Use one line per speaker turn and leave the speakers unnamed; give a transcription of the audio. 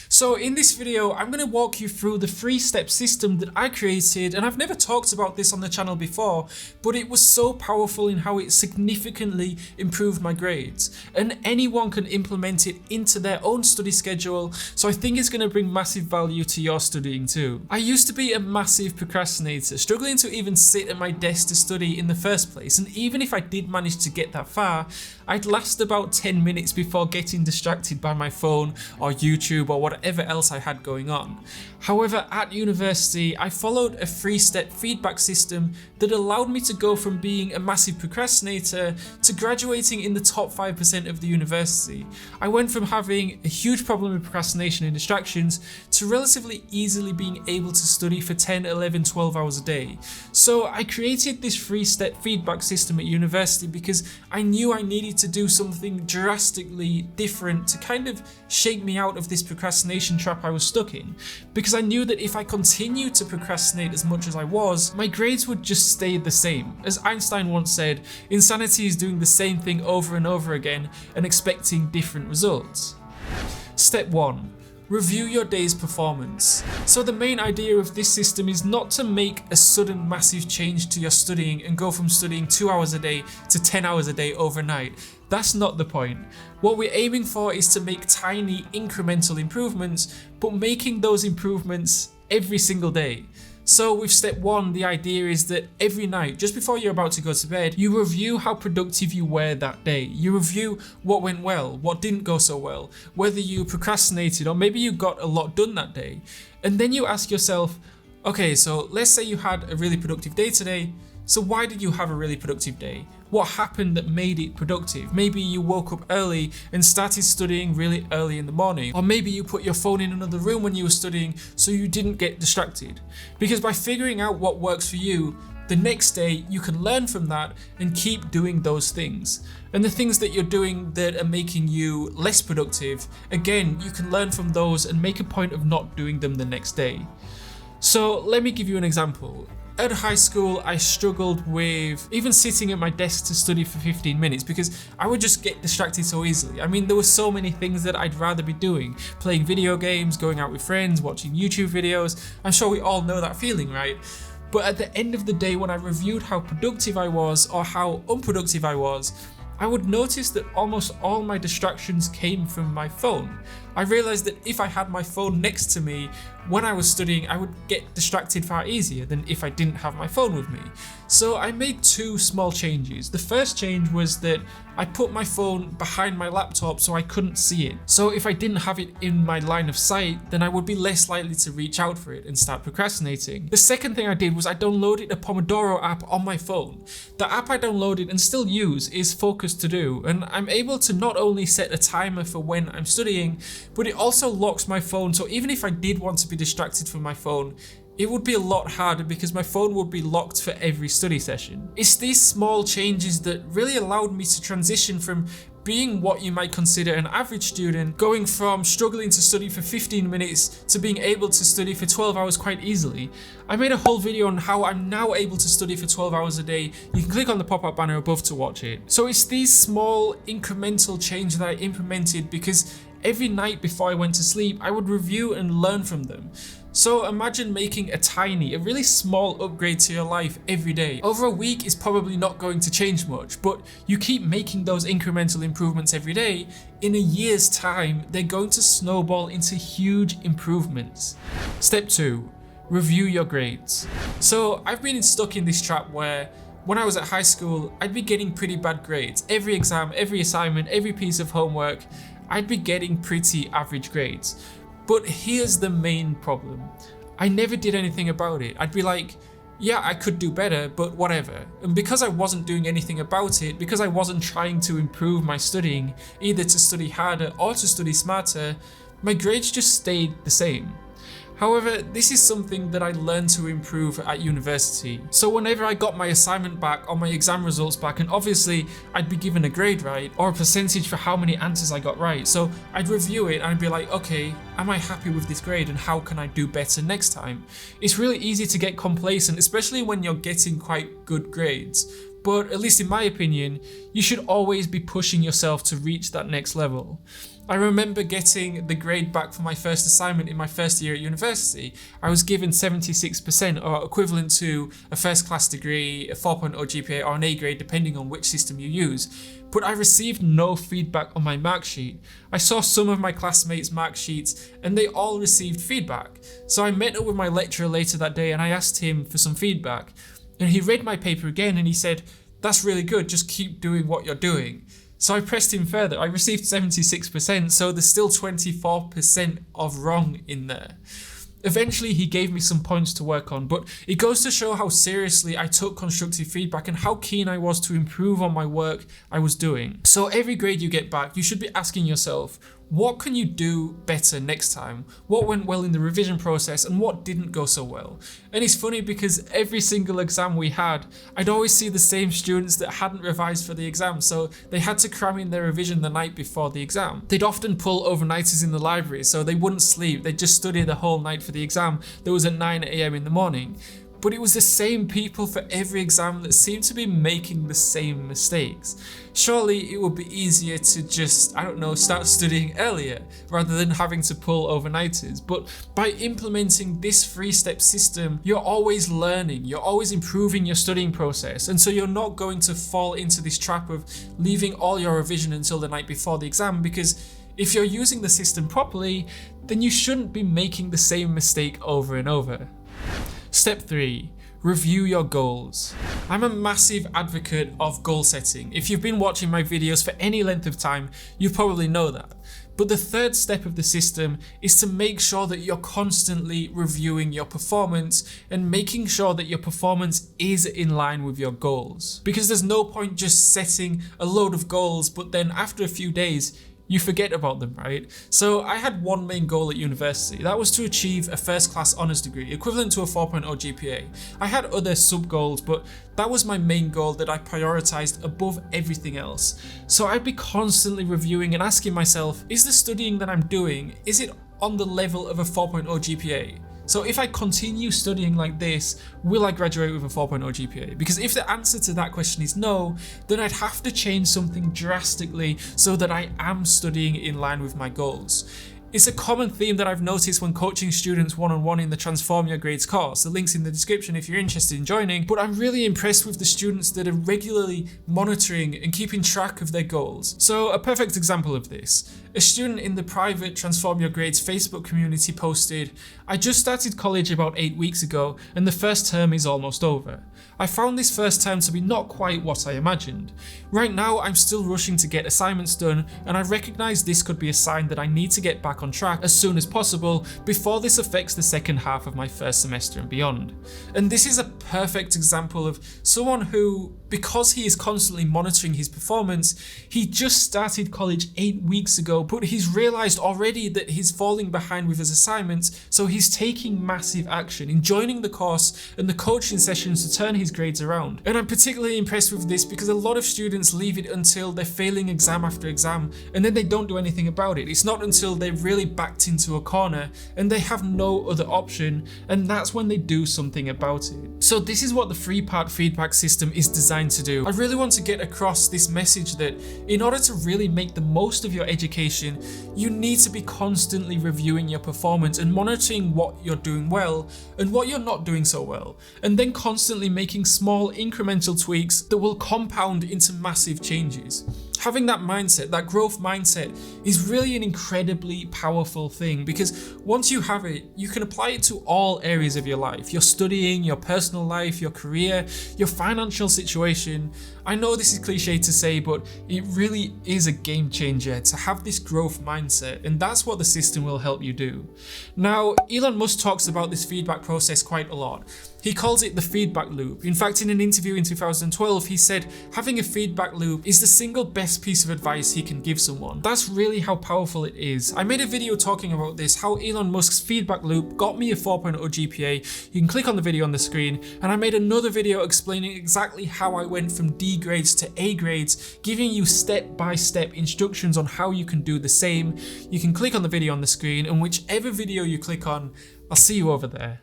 So in this video, I'm going to walk you through the 3-step system that I created, and I've never talked about this on the channel before, but it was so powerful in how it significantly improved my grades, and anyone can implement it into their own study schedule, so I think it's going to bring massive value to your studying too. I used to be a massive procrastinator, struggling to even sit at my desk to study in the first place, and even if I did manage to get that far, I'd last about 10 minutes before getting distracted by my phone or YouTube or whatever else I had going on. However, at university, I followed a 3-step feedback system that allowed me to go from being a massive procrastinator to graduating in the top 5% of the university. I went from having a huge problem with procrastination and distractions to relatively easily being able to study for 10, 11, 12 hours a day. So I created this 3-step feedback system at university because I knew I needed to do something drastically different to kind of shake me out of this procrastination trap I was stuck in. Because I knew that if I continued to procrastinate as much as I was, my grades would just stay the same. As Einstein once said, insanity is doing the same thing over and over again and expecting different results. Step 1. Review your day's performance. So the main idea of this system is not to make a sudden massive change to your studying and go from studying 2 hours a day to 10 hours a day overnight. That's not the point. What we're aiming for is to make tiny incremental improvements, but making those improvements every single day. So with step 1, the idea is that every night, just before you're about to go to bed, you review how productive you were that day. You review what went well, what didn't go so well, whether you procrastinated or maybe you got a lot done that day. And then you ask yourself, okay, so let's say you had a really productive day today. So why did you have a really productive day? What happened that made it productive? Maybe you woke up early and started studying really early in the morning. Or maybe you put your phone in another room when you were studying so you didn't get distracted. Because by figuring out what works for you, the next day you can learn from that and keep doing those things. And the things that you're doing that are making you less productive, again, you can learn from those and make a point of not doing them the next day. So let me give you an example. At high school, I struggled with even sitting at my desk to study for 15 minutes because I would just get distracted so easily. I mean, there were so many things that I'd rather be doing. Playing video games, going out with friends, watching YouTube videos. I'm sure we all know that feeling, right? But at the end of the day, when I reviewed how productive I was or how unproductive I was, I would notice that almost all my distractions came from my phone. I realized that if I had my phone next to me when I was studying, I would get distracted far easier than if I didn't have my phone with me. So I made 2 small changes. The first change was that I put my phone behind my laptop so I couldn't see it. So if I didn't have it in my line of sight, then I would be less likely to reach out for it and start procrastinating. The second thing I did was I downloaded a Pomodoro app on my phone. The app I downloaded and still use is Focus To Do, and I'm able to not only set a timer for when I'm studying, but it also locks my phone, so even if I did want to be distracted from my phone, it would be a lot harder because my phone would be locked for every study session. It's these small changes that really allowed me to transition from being what you might consider an average student, going from struggling to study for 15 minutes to being able to study for 12 hours quite easily. I made a whole video on how I'm now able to study for 12 hours a day. You can click on the pop-up banner above to watch it. So it's these small incremental changes that I implemented because every night before I went to sleep, I would review and learn from them. So imagine making a really small upgrade to your life every day. Over a week is probably not going to change much, but you keep making those incremental improvements every day, in a year's time, they're going to snowball into huge improvements. Step 2, review your grades. So I've been stuck in this trap where when I was at high school, I'd be getting pretty bad grades. Every exam, every assignment, every piece of homework, I'd be getting pretty average grades. But here's the main problem. I never did anything about it. I'd be like, yeah, I could do better, but whatever. And because I wasn't doing anything about it, because I wasn't trying to improve my studying, either to study harder or to study smarter, my grades just stayed the same. However, this is something that I learned to improve at university. So whenever I got my assignment back or my exam results back, and obviously I'd be given a grade, right? Or a percentage for how many answers I got right. So I'd review it and I'd be like, okay, am I happy with this grade and how can I do better next time? It's really easy to get complacent, especially when you're getting quite good grades. but at least in my opinion, you should always be pushing yourself to reach that next level. I remember getting the grade back for my first assignment in my first year at university. I was given 76%, or equivalent to a first class degree, a 4.0 GPA, or an A grade depending on which system you use. But I received no feedback on my mark sheet. I saw some of my classmates' mark sheets and they all received feedback. So I met up with my lecturer later that day and I asked him for some feedback. And he read my paper again and he said, "That's really good, just keep doing what you're doing." So I pressed him further. I received 76%, so there's still 24% of wrong in there. Eventually he gave me some points to work on, but it goes to show how seriously I took constructive feedback and how keen I was to improve on my work I was doing. So every grade you get back, you should be asking yourself, what can you do better next time? What went well in the revision process and what didn't go so well? And it's funny because every single exam we had, I'd always see the same students that hadn't revised for the exam, so they had to cram in their revision the night before the exam. They'd often pull overnighters in the library, so they wouldn't sleep, they'd just study the whole night for the exam that was at 9 AM in the morning. But it was the same people for every exam that seemed to be making the same mistakes. Surely it would be easier to just, start studying earlier rather than having to pull overnighters. But by implementing this 3-step system, you're always learning, you're always improving your studying process. And so you're not going to fall into this trap of leaving all your revision until the night before the exam, because if you're using the system properly, then you shouldn't be making the same mistake over and over. Step 3. Review your goals. I'm a massive advocate of goal setting. If you've been watching my videos for any length of time, you probably know that. But the third step of the system is to make sure that you're constantly reviewing your performance and making sure that your performance is in line with your goals. Because there's no point just setting a load of goals, but then after a few days, you forget about them, right? So I had one main goal at university. That was to achieve a first class honours degree, equivalent to a 4.0 GPA. I had other sub goals, but that was my main goal that I prioritized above everything else. So I'd be constantly reviewing and asking myself, is the studying that I'm doing, is it on the level of a 4.0 GPA? So if I continue studying like this, will I graduate with a 4.0 GPA? Because if the answer to that question is no, then I'd have to change something drastically so that I am studying in line with my goals. It's a common theme that I've noticed when coaching students one-on-one in the Transform Your Grades course. The link's in the description if you're interested in joining, but I'm really impressed with the students that are regularly monitoring and keeping track of their goals. So a perfect example of this, a student in the private Transform Your Grades Facebook community posted, "I just started college about 8 weeks ago and the first term is almost over. I found this first term to be not quite what I imagined. Right now I'm still rushing to get assignments done and I recognise this could be a sign that I need to get back on track as soon as possible before this affects the second half of my first semester and beyond." And this is a perfect example of someone who, because he is constantly monitoring his performance, he just started college 8 weeks ago, but he's realised already that he's falling behind with his assignments, so he's taking massive action in joining the course and the coaching sessions to turn his grades around. And I'm particularly impressed with this because a lot of students leave it until they're failing exam after exam and then they don't do anything about it. It's not until they're really backed into a corner and they have no other option, and that's when they do something about it. So this is what the 3-part feedback system is designed to do. I really want to get across this message that in order to really make the most of your education, you need to be constantly reviewing your performance and monitoring what you're doing well and what you're not doing so well, and then constantly making small incremental tweaks that will compound into massive changes. Having that mindset, that growth mindset, is really an incredibly powerful thing, because once you have it, you can apply it to all areas of your life. Your studying, your personal life, your career, your financial situation. I know this is cliche to say, but it really is a game changer to have this growth mindset, and that's what the system will help you do. Now, Elon Musk talks about this feedback process quite a lot. He calls it the feedback loop. In fact, in an interview in 2012, he said having a feedback loop is the single best piece of advice he can give someone. That's really how powerful it is. I made a video talking about this, how Elon Musk's feedback loop got me a 4.0 GPA. You can click on the video on the screen, and I made another video explaining exactly how I went from D grades to A grades, giving you step-by-step instructions on how you can do the same. You can click on the video on the screen, and whichever video you click on, I'll see you over there.